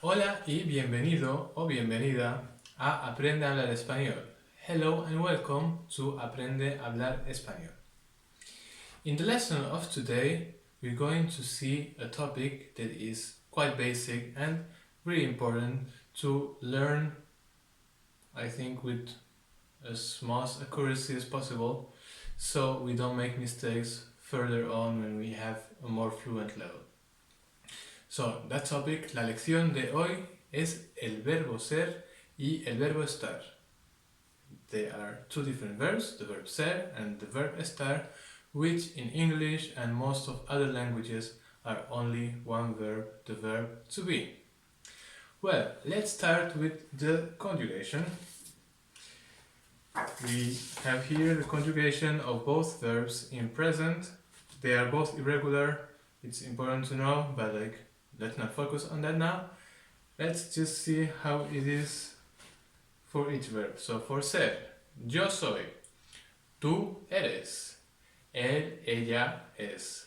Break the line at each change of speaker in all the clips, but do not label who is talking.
Hola y bienvenido o bienvenida a Aprende a hablar español. Hello and welcome to Aprende a hablar español. In the lesson of today, we're going to see a topic that is quite basic and really important to learn, I think, with as much accuracy as possible, so we don't make mistakes further on when we have a more fluent level. So, that topic, la lección de hoy es el verbo ser y el verbo estar. They are two different verbs, the verb ser and the verb estar, which in English and most of other languages are only one verb, the verb to be. Well, let's start with the conjugation. We have here the conjugation of both verbs in present. They are both irregular. It's important to know, but let's not focus on that now. Let's just see how it is for each verb. So for ser, yo soy, tú eres, él, ella es,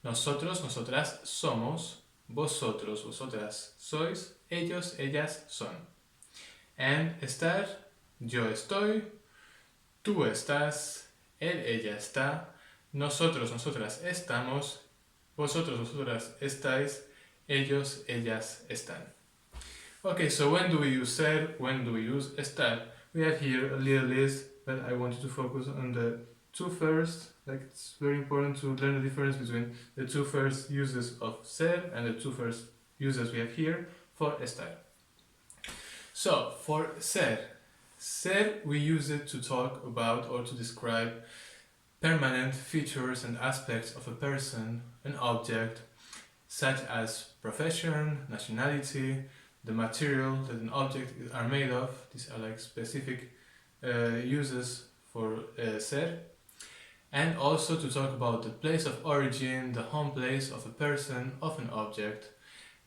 nosotros, nosotras somos, vosotros, vosotras sois, ellos, ellas son. And estar, yo estoy, tú estás, él, ella está, nosotros, nosotras estamos, vosotros, vosotras estáis, ellos, ellas están. Okay, so when do we use ser? When do we use estar? We have here a little list, but I want you to focus on the two first. It's very important to learn the difference between the two first uses of ser and the two first uses we have here for estar. So, for ser, we use it to talk about or to describe permanent features and aspects of a person, an object, such as profession, nationality, the material that an object are made of. These are specific uses for ser. And also to talk about the place of origin, the home place of a person, of an object.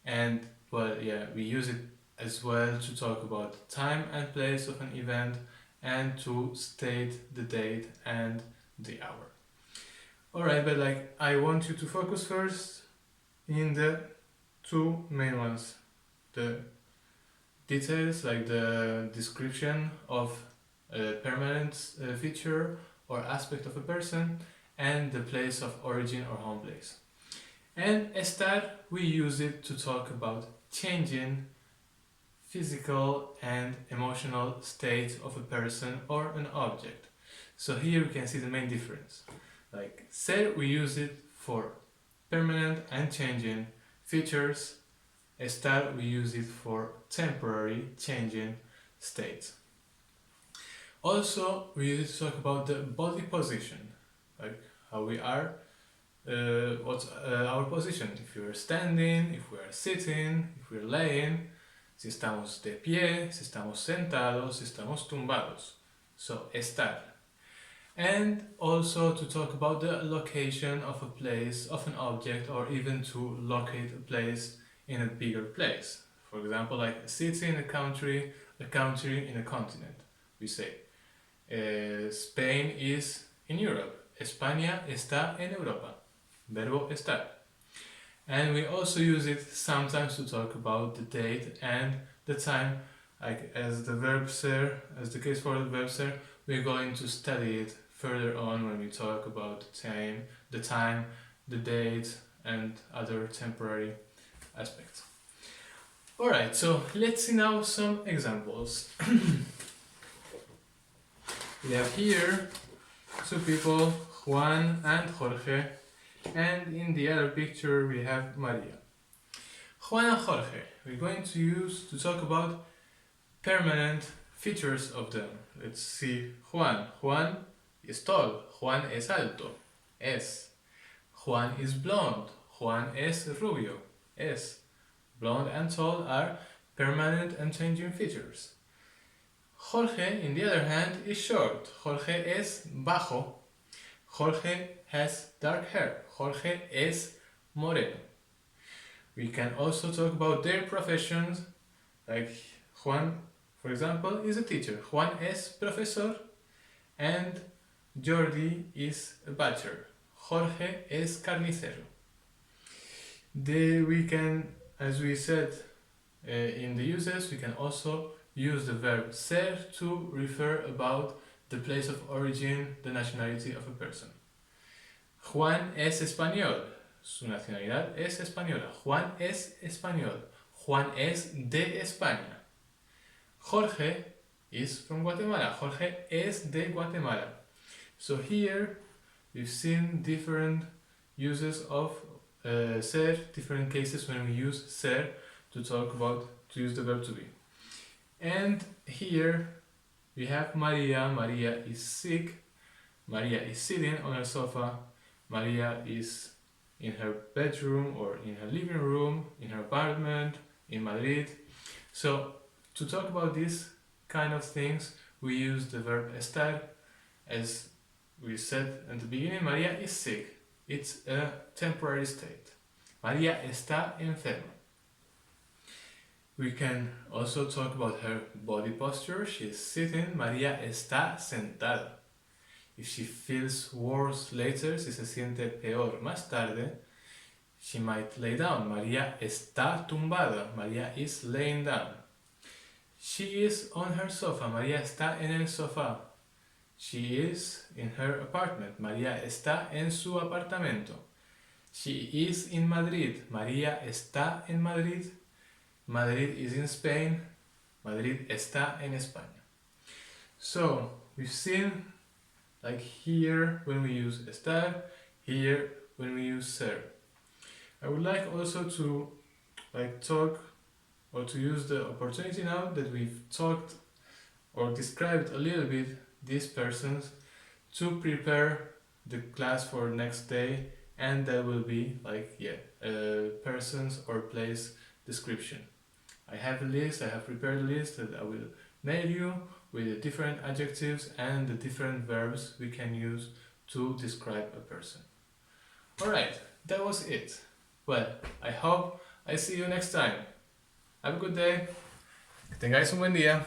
And we use it as well to talk about the time and place of an event and to state the date and the hour. Alright, but I want you to focus first in the two main ones. The details, like the description of a permanent feature or aspect of a person, and the place of origin or home place. And estar, we use it to talk about changing physical and emotional state of a person or an object. So here we can see the main difference. Like ser, we use it for permanent and changing features. Estar, we use it for temporary changing states. Also, we use it to talk about the body position, like how we are, what's our position, if we are standing, if we are sitting, if we are laying, si estamos de pie, si estamos sentados, si estamos tumbados. So, estar. And also to talk about the location of a place, of an object, or even to locate a place in a bigger place. For example, like a city in a country in a continent. We say Spain is in Europe. España está en Europa. Verbo estar. And we also use it sometimes to talk about the date and the time, like as the verb ser, as the case for the verb ser. We're going to study it further on when we talk about the time, the date, and other temporary aspects. Alright, so let's see now some examples. We have here two people, Juan and Jorge, and in the other picture we have Maria. Juan and Jorge, we're going to use to talk about permanent features of them. Let's see Juan. Juan is tall, Juan es alto, es. Juan is blonde, Juan es rubio, es. Blonde and tall are permanent and changing features. Jorge, in the other hand, is short. Jorge es bajo. Jorge has dark hair. Jorge es moreno. We can also talk about their professions, like Juan, for example, is a teacher. Juan es profesor and Jordi is a butcher. Jorge es carnicero. We can, as we said in the uses, we can also use the verb ser to refer about the place of origin, the nationality of a person. Juan es español. Su nacionalidad es española. Juan es español. Juan es de España. Jorge is from Guatemala. Jorge es de Guatemala. So here we've seen different uses of ser, different cases when we use ser to use the verb to be. And here we have Maria. Maria is sick. Maria is sitting on her sofa. Maria is in her bedroom or in her living room, in her apartment, in Madrid. So to talk about these kind of things, we use the verb estar. As we said at the beginning, Maria is sick. It's a temporary state. Maria está enferma. We can also talk about her body posture. She is sitting. María está sentada. If she feels worse later, si se siente peor más tarde, she might lay down. María está tumbada. María is laying down. She is on her sofa. María está en el sofá. She is in her apartment. María está en su apartamento. She is in Madrid. María está en Madrid. Madrid is in Spain. Madrid está en España. So we've seen, like here when we use estar, here when we use ser. I would like also to talk or to use the opportunity now that we've talked or described a little bit these persons to prepare the class for next day, and that will be persons or place description. I have prepared a list that I will mail you with the different adjectives and the different verbs we can use to describe a person. Alright, that was it. Well, I hope I see you next time. Have a good day. Que tengáis un buen día.